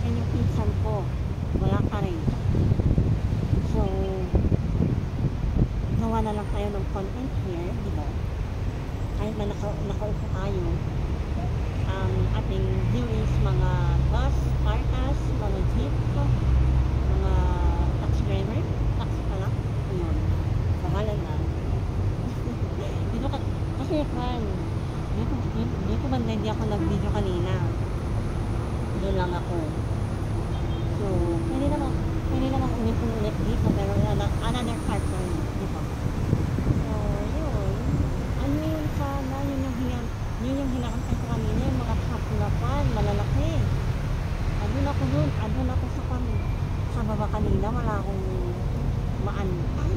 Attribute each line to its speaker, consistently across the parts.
Speaker 1: akin yung pinsan ko. Wala pa rin. So, gawa na lang tayo ng content here, di ba? Kahit na nakaupo tayo, ating viewings, mga bus, car cars, mga jeep, mga taxi driver, taxi pala, yun. Bahala na. Dito kasi kan, dito banda hindi ako nag-video kanina. Doon lang ako. So, pwede naman ulit dito, pero another part na yun, di ba? So, yun. Ano yun sana, yun yung hinakantay ko kanina, yung mga hapulapan, malalaki. Andun ako sa baba kanina, wala akong maantay.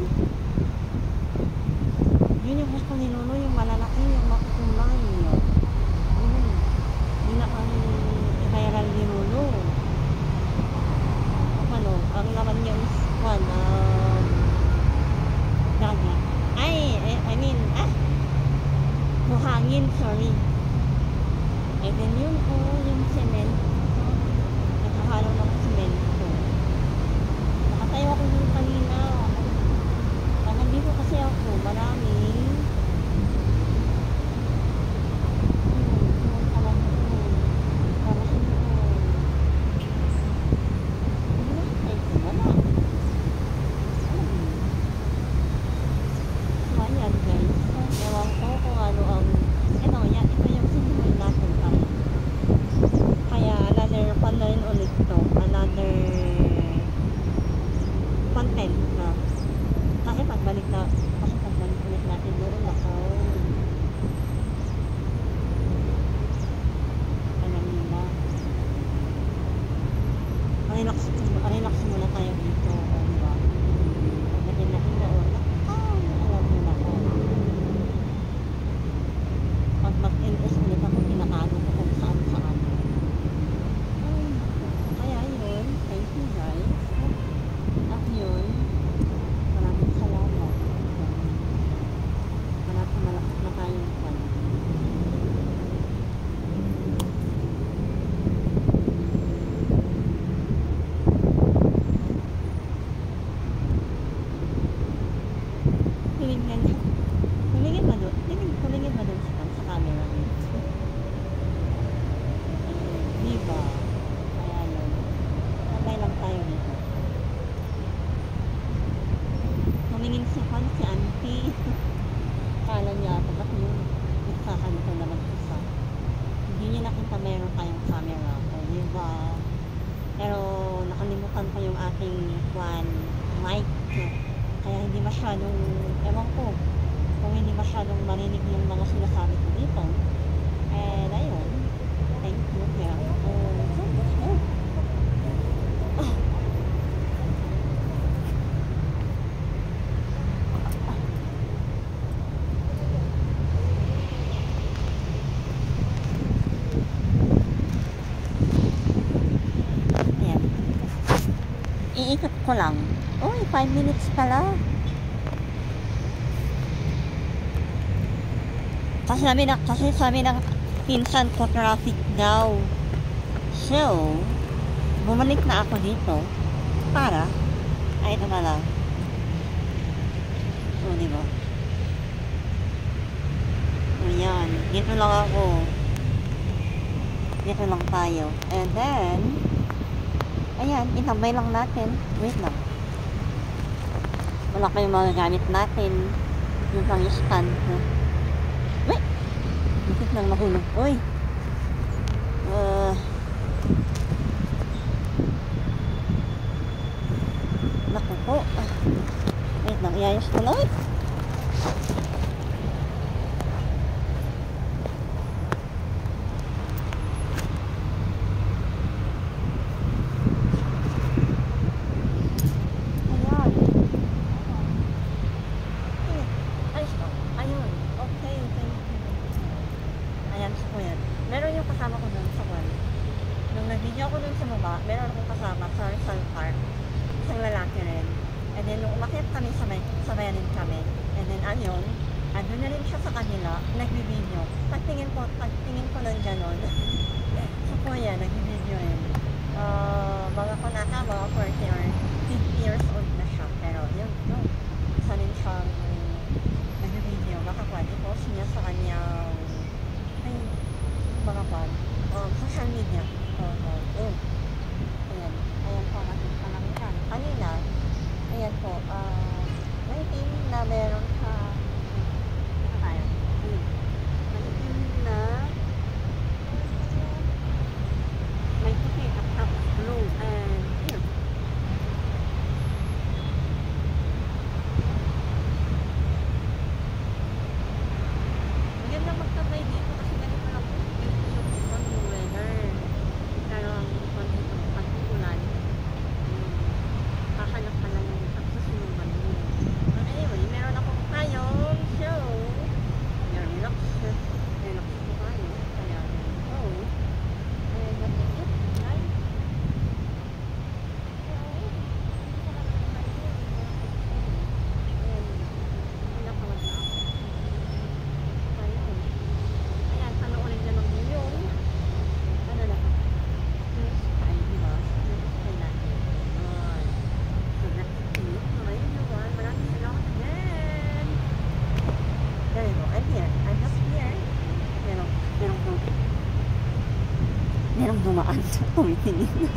Speaker 1: Yun yung gusto ni Nuno, yung malalaki, yung makukulay. Yun. Yun na ang viral ni Nuno. Ano, ang laman niya is dagi. Buhangin, sorry. And then yun yung cement. Nakahalo ng cement ko. Nakatayo ako yung kanina. Pag nandito kasi ako, maraming content na kasi pagbalik ulit natin doon ako alam nyo na relax muna tayo dito o diba pagdating natin doon alam nyo na ako pag mag-NS ulit ako pinakano ko kung saan kaya yun thank you guys at yun, maraming salamat. Malapit na tayong pan. Tumingin ba doon sa camera? Diba? Kaya yun. Sabay lang tayo dito. Tumingin si auntie. Kala niya ako, ba't yun? Nagkakanto naman isa. Hindi niya nakita meron tayong camera. O, diba? Pero, nakalimutan ko yung ating mic. Kaya hindi masyadong, ewan ko, kung hindi masyadong marinig yung mga sinasabi ko dito. And, ayun. Thank you. Iikot ko lang. Uy, 5 minutes pala. Kasi sabi ng pinsan ko traffic daw. So, bumalik na ako dito para ito na lang. O, diba? Ayan, dito lang ako. Dito lang tayo. And then, ayan, itambay lang natin. Wait lang. Wala kayong mga gamit natin. Yung pang stand. Wait! Bakit nang mahulog? Uy! Naku po. Wait lang, iayos ko lang. Meron yung kasama ko dun sa kwan. Nung nag-video ako dun sa baba, meron akong kasama sa Rizal Park. Isang lalaki rin. And then nung umakyat kami, sabayan din kami. And then ayun, andun na rin siya sa kanila, nag-video. Pagtingin ko lang gano'n. So kuya, nag-video rin. social media. Ayun. Ayan. Ayan po ang ating panangitan. Kanina, ayan po, 19 na meron sa, ano tayo? 19 na may puti at tapos blue and yun. Maganda magtabay dito kasi ganito lang po. Ganito yung weather. Pero ang dito, pag ulan, kakalap ka lang yung pagsusunugan mo. But anyway, meron akong tayong show. Relax po tayo. Kaya, and that's it. Right? Ayan, panoorin nyo lang yung ano na yung sky, diba? Yung sky natin. Ayan. So that's it. Maraming everyone. Maraming salamat again. There you go. I'm here. I'm just here. Merong dumaan. Tumitingin na.